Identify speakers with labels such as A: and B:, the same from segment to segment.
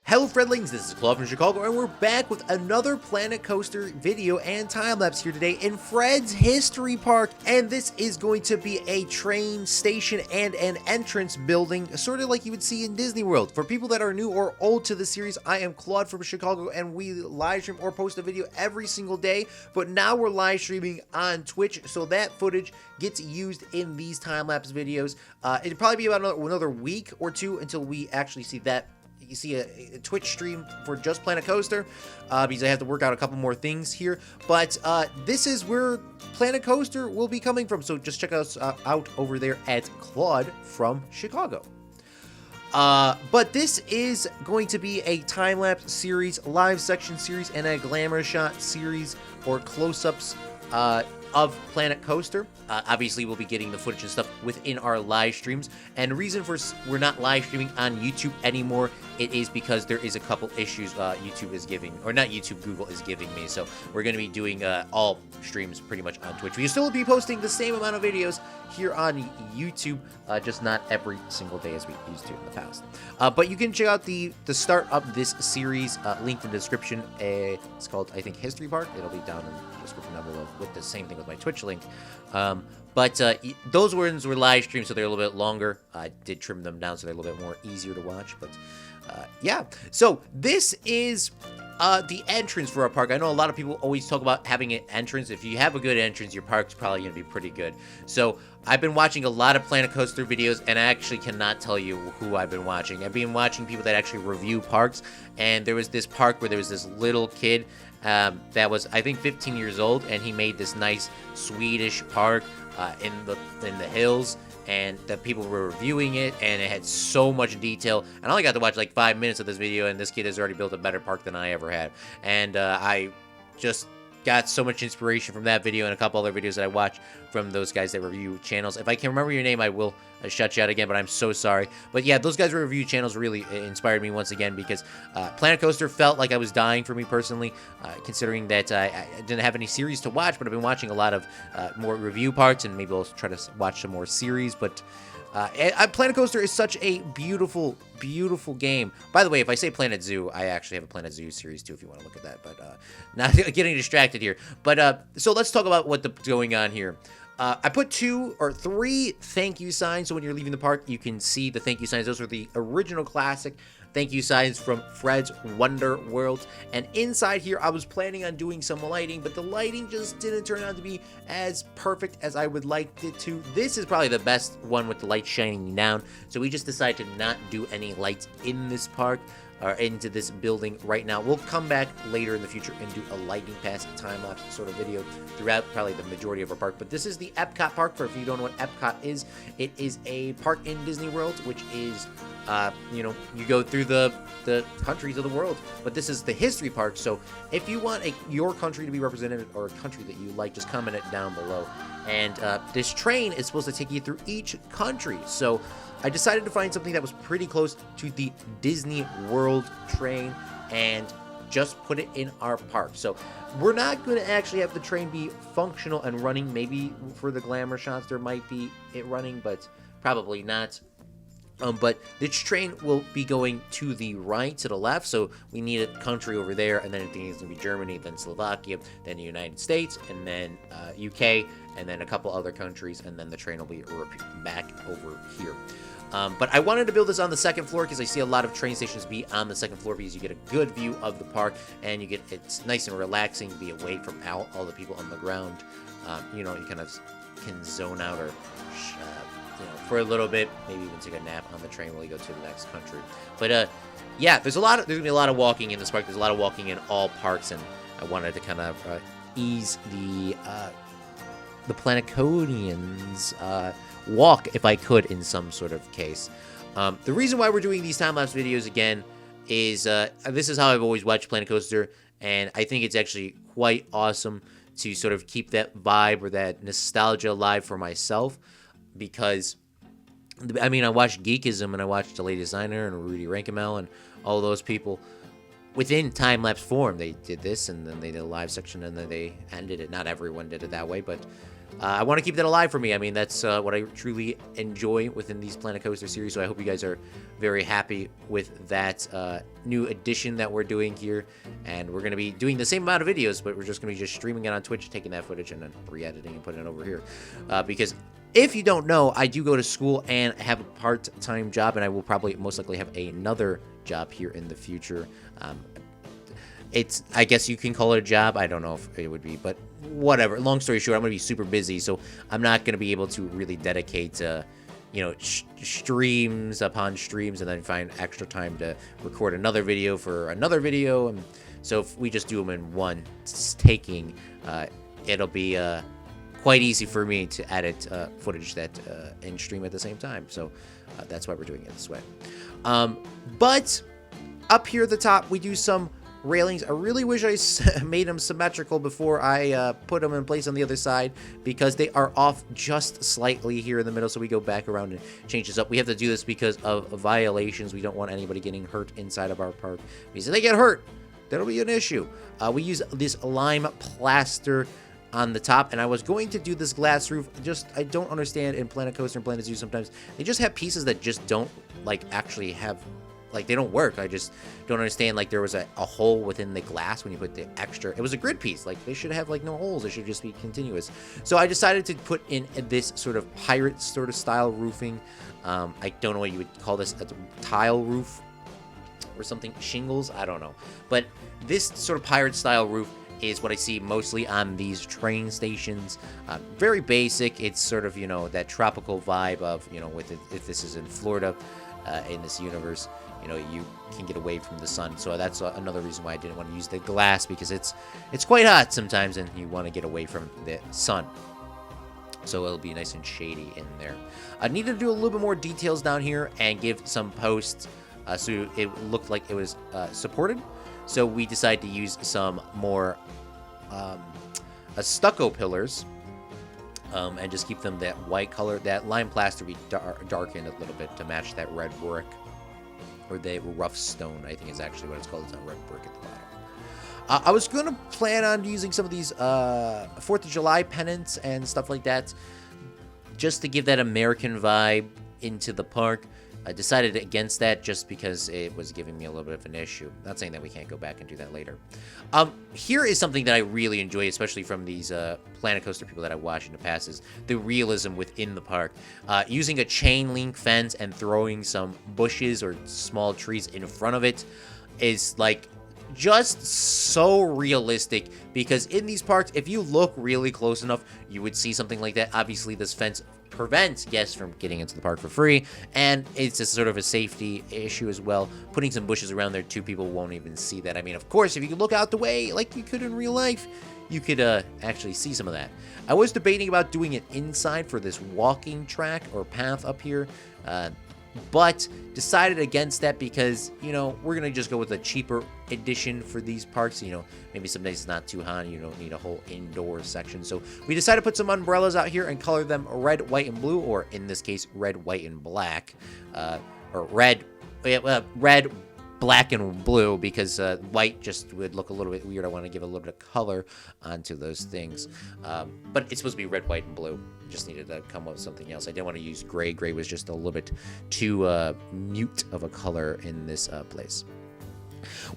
A: Hello friendlings, this is Claude from Chicago, and we're back with another Planet Coaster video and time-lapse here today in Fred's History Park. And this is going to be a train station and an entrance building, sort of like you would see in Disney World. For people that are new or old to the series, I am Claude from Chicago, and we live stream or post a video every single day. But now we're live streaming on Twitch, so that footage gets used in these time-lapse videos. It'll probably be about another week or two until we actually see that. You see a Twitch stream for just Planet Coaster, because I have to work out a couple more things here. But this is where Planet Coaster will be coming from, so just check us out over there at Claude from Chicago. But this is going to be a time-lapse series, live section series, and a glamour shot series, or close-ups of Planet Coaster. Obviously, we'll be getting the footage and stuff within our live streams. And the reason for we're not live streaming on YouTube anymore, it is because there is a couple issues YouTube is giving, or not YouTube, Google is giving me. So we're going to be doing all streams pretty much on Twitch. We'll still be posting the same amount of videos here on YouTube, just not every single day as we used to in the past. But you can check out the start of this series, linked in the description. It's called, I think, History Park. It'll be down in the description down below with the same thing with my Twitch link. But those ones were live streams, so they're a little bit longer. I did trim them down so they're a little bit more easier to watch. But yeah, so this is the entrance for our park. I know a lot of people always talk about having an entrance. If you have a good entrance, your park's probably going to be pretty good. So I've been watching a lot of Planet Coaster videos, and I actually cannot tell you who I've been watching. I've been watching people that actually review parks, and there was this park where there was this little kid that was, I think, 15 years old, and he made this nice Swedish park in the hills. And the people were reviewing it, and it had so much detail. And I only got to watch like 5 minutes of this video, and this kid has already built a better park than I ever had. And I just got so much inspiration from that video and a couple other videos that I watched from those guys that review channels. If I can remember your name, I will shut you out again, but I'm so sorry. But yeah, those guys' review channels really inspired me once again, because Planet Coaster felt like I was dying for me personally, considering that I didn't have any series to watch, but I've been watching a lot of more review parts, and maybe I'll try to watch some more series. But Planet Coaster is such a beautiful, beautiful game. By the way, if I say Planet Zoo, I actually have a Planet Zoo series too, if you want to look at that. But not getting distracted here. But so let's talk about what's going on here. I put 2 or 3 thank you signs, so when you're leaving the park, you can see the thank you signs. Those are the original classic thank you signs from Fred's Wonder World. And inside here, I was planning on doing some lighting, but the lighting just didn't turn out to be as perfect as I would like it to. This is probably the best one with the light shining down, so we just decided to not do any lights in this park, or into this building right now. We'll come back later in the future and do a lighting pass time-lapse sort of video throughout probably the majority of our park. But this is the Epcot Park. For if you don't know what Epcot is, it is a park in Disney World, which is, you know, you go through the countries of the world. But this is the History Park, so if you want your country to be represented, or a country that you like, just comment it down below. And this train is supposed to take you through each country, so I decided to find something that was pretty close to the Disney World train and just put it in our park. So we're not going to actually have the train be functional and running. Maybe for the glamour shots there might be it running, but probably not. But this train will be going to the right, to the left, so we need a country over there, and then I think it's going to be Germany, then Slovakia, then the United States, and then UK, and then a couple other countries, and then the train will be back over here. But I wanted to build this on the second floor because I see a lot of train stations be on the second floor, because you get a good view of the park, and it's nice and relaxing to be away from all the people on the ground. You know, you kind of can zone out, or you know, for a little bit, maybe even take a nap on the train while you go to the next country. But yeah, there's gonna be a lot of walking in this park. There's a lot of walking in all parks, and I wanted to kind of ease the Planetcodians walk, if I could, in some sort of case. The reason why we're doing these time-lapse videos again is this is how I've always watched Planet Coaster, and I think it's actually quite awesome to sort of keep that vibe or that nostalgia alive for myself, because I mean, I watched Geekism, and I watched The Lady Designer and Rudy Rankemel and all those people within time-lapse form. They did this, and then they did a live section, and then they ended it. Not everyone did it that way, but I want to keep that alive for me. I mean, that's what I truly enjoy within these Planet Coaster series, so I hope you guys are very happy with that new addition that we're doing here. And we're going to be doing the same amount of videos, but we're just going to be just streaming it on Twitch, taking that footage and then re-editing and putting it over here. Because if you don't know, I do go to school and have a part-time job, and I will probably most likely have another job here in the future. I guess you can call it a job. I don't know if it would be, but whatever. Long story short, I'm going to be super busy, so I'm not going to be able to really dedicate, streams upon streams and then find extra time to record another video for another video. And so if we just do them in one taking, it'll be quite easy for me to edit footage that and stream at the same time. So that's why we're doing it this way. But up here at the top, we do some railings. I really wish I made them symmetrical before I put them in place on the other side, because they are off just slightly here in the middle. So we go back around and change this up. We have to do this because of violations. We don't want anybody getting hurt inside of our park, because if they get hurt, that'll be an issue. We use this lime plaster on the top, and I was going to do this glass roof. I don't understand in Planet Coaster and Planet Zoo, sometimes they just have pieces that just don't actually have, they don't work. I just don't understand. There was a hole within the glass when you put the extra. It was a grid piece. They should have no holes. It should just be continuous. So I decided to put in this sort of pirate sort of style roofing. I don't know what you would call this, a tile roof or something, shingles. I don't know. But this sort of pirate style roof is what I see mostly on these train stations. Very basic. It's sort of, that tropical vibe of, if this is in Florida, in this universe, you can get away from the sun. So that's another reason why I didn't want to use the glass, because it's quite hot sometimes and you want to get away from the sun. So it'll be nice and shady in there. I needed to do a little bit more details down here and give some posts so it looked like it was supported. So we decided to use some more stucco pillars and just keep them that white color. That lime plaster we darkened a little bit to match that red brick, or the rough stone, I think is actually what it's called. It's not red brick at the bottom. I was going to plan on using some of these 4th of July pennants and stuff like that, just to give that American vibe into the park. I decided against that just because it was giving me a little bit of an issue. Not saying that we can't go back and do that later. Here is something that I really enjoy, especially from these Planet Coaster people that I watched in the past, is the realism within the park. Using a chain link fence and throwing some bushes or small trees in front of it is just so realistic, because in these parks, if you look really close enough, you would see something like that. Obviously, this fence prevents guests from getting into the park for free, and it's a sort of a safety issue as well. Putting some bushes around there, too, people won't even see that. I mean, of course, if you could look out the way like you could in real life, you could actually see some of that. I was debating about doing it inside for this walking track or path up here, but decided against that because, we're going to just go with a cheaper edition for these parks. Maybe some days it's not too hot, you don't need a whole indoor section. So we decided to put some umbrellas out here and color them red, white, and blue, or in this case, red, white, and black. Or red, black, and blue, because white just would look a little bit weird. I want to give a little bit of color onto those things. But it's supposed to be red, white, and blue. Just needed to come up with something else. I didn't want to use gray. Gray was just a little bit too mute of a color in this place.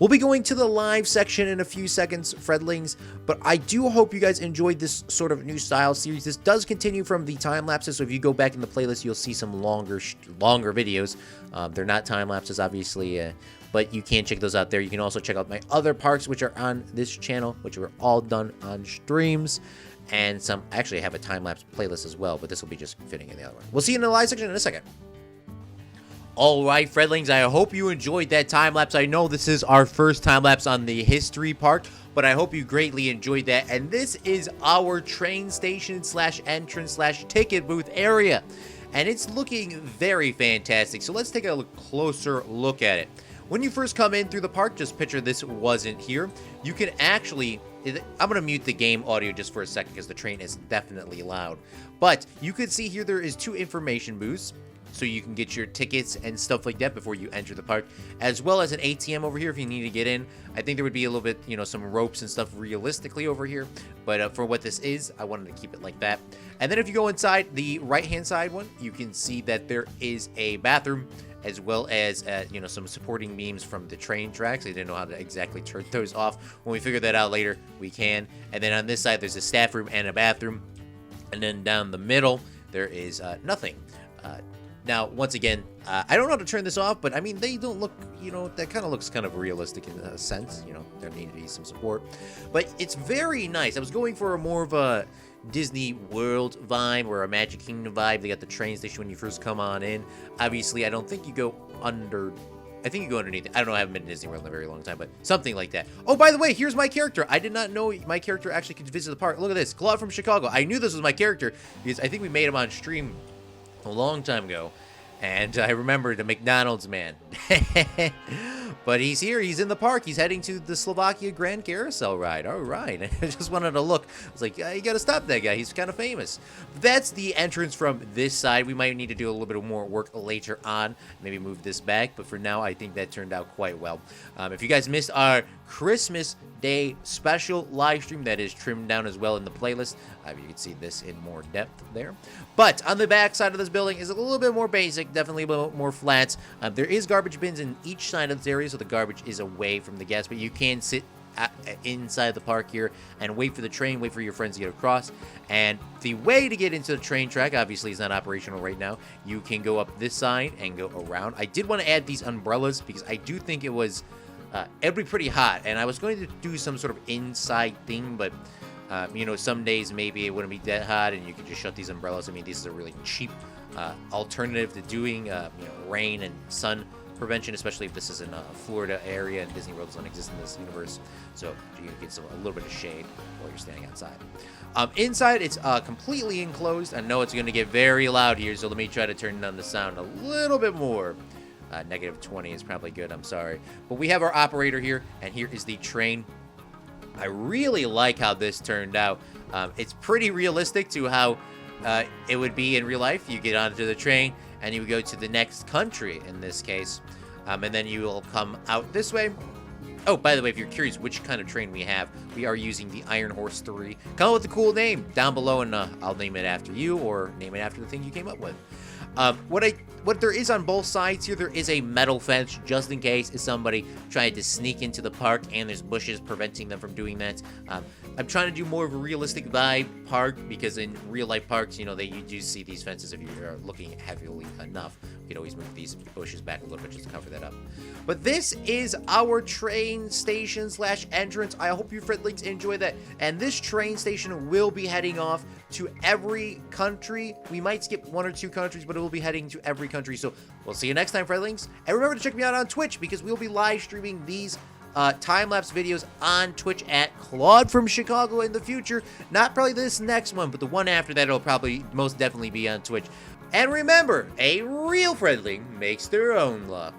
A: We'll be going to the live section in a few seconds, Fredlings, but I do hope you guys enjoyed this sort of new style series. This does continue from the time lapses, so if you go back in the playlist, you'll see some longer videos. They're not time lapses, obviously, but you can check those out there. You can also check out my other parks, which are on this channel, which were all done on streams, and some. Actually, I have a time-lapse playlist as well, but this will be just fitting in the other one. We'll see you in the live section in a second. Alright, Fredlings, I hope you enjoyed that time-lapse. I know this is our first time-lapse on the History Park, but I hope you greatly enjoyed that. And this is our train station / entrance / ticket booth area. And it's looking very fantastic. So let's take a closer look at it. When you first come in through the park, just picture this wasn't here. You can actually... I'm going to mute the game audio just for a second because the train is definitely loud. But you can see here there is 2 information booths. so you can get your tickets and stuff like that before you enter the park, as well as an ATM over here if you need to get in. I think there would be a little bit, some ropes and stuff realistically over here, but for what this is, I wanted to keep it like that. And then if you go inside the right-hand side one, you can see that there is a bathroom, as well as, some supporting beams from the train tracks. I didn't know how to exactly turn those off. When we figure that out later, we can. And then on this side, there's a staff room and a bathroom. And then down the middle, there is nothing. Now, once again, I don't know how to turn this off, but I mean, they don't look, that kind of looks kind of realistic in a sense. There needs to be some support. But it's very nice. I was going for more of a Disney World vibe or a Magic Kingdom vibe. They got the train station when you first come on in. Obviously, I don't think you go under. I think you go underneath. I don't know. I haven't been to Disney World in a very long time, but something like that. Oh, by the way, here's my character. I did not know my character actually could visit the park. Look at this. Claude from Chicago. I knew this was my character because I think we made him on stream a long time ago. And I remember the McDonald's man. But he's here. He's in the park. He's heading to the Slovakia Grand Carousel ride. All right. I just wanted to look. I was like, you got to stop that guy. He's kind of famous. That's the entrance from this side. We might need to do a little bit more work later on. Maybe move this back. But for now, I think that turned out quite well. If you guys missed our Christmas Day special live stream, that is trimmed down as well in the playlist. You can see this in more depth there. But on the back side of this building is a little bit more basic, definitely a little more flat. There is garbage bins in each side of this area, so the garbage is away from the guests, but you can sit inside the park here and wait for the train, wait for your friends to get across. And the way to get into the train track, obviously, is not operational right now. You can go up this side and go around. I did want to add these umbrellas because I do think it'd be pretty hot, and I was going to do some sort of inside thing, but some days maybe it wouldn't be that hot and you could just shut these umbrellas. I mean, this is a really cheap alternative to doing rain and sun prevention, especially if this is in a Florida area and Disney World doesn't exist in this universe. So you can get a little bit of shade while you're standing outside. Inside, it's completely enclosed. I know it's going to get very loud here, so let me try to turn down the sound a little bit more. -20 is probably good, I'm sorry. But we have our operator here, and here is the train. I really like how this turned out. It's pretty realistic to how it would be in real life. You get onto the train, and you go to the next country, in this case. And then you will come out this way. Oh, by the way, if you're curious which kind of train we have, we are using the Iron Horse 3. Come up with a cool name down below, and I'll name it after you, or name it after the thing you came up with. What there is on both sides here, there is a metal fence just in case if somebody tried to sneak into the park and there's bushes preventing them from doing that. I'm trying to do more of a realistic vibe park because in real life parks, you do see these fences if you're looking heavily enough. You can always move these bushes back a little bit just to cover that up. But this is our train station / entrance. I hope you friendlings enjoy that. And this train station will be heading off to every country. We might skip 1 or 2 countries, but it will be heading to every country. So we'll see you next time, friendlings. And remember to check me out on Twitch because we'll be live streaming these time-lapse videos on Twitch at Claude from Chicago in the future. Not probably this next one, but the one after that, it'll probably most definitely be on Twitch. And remember, a real friendling makes their own luck.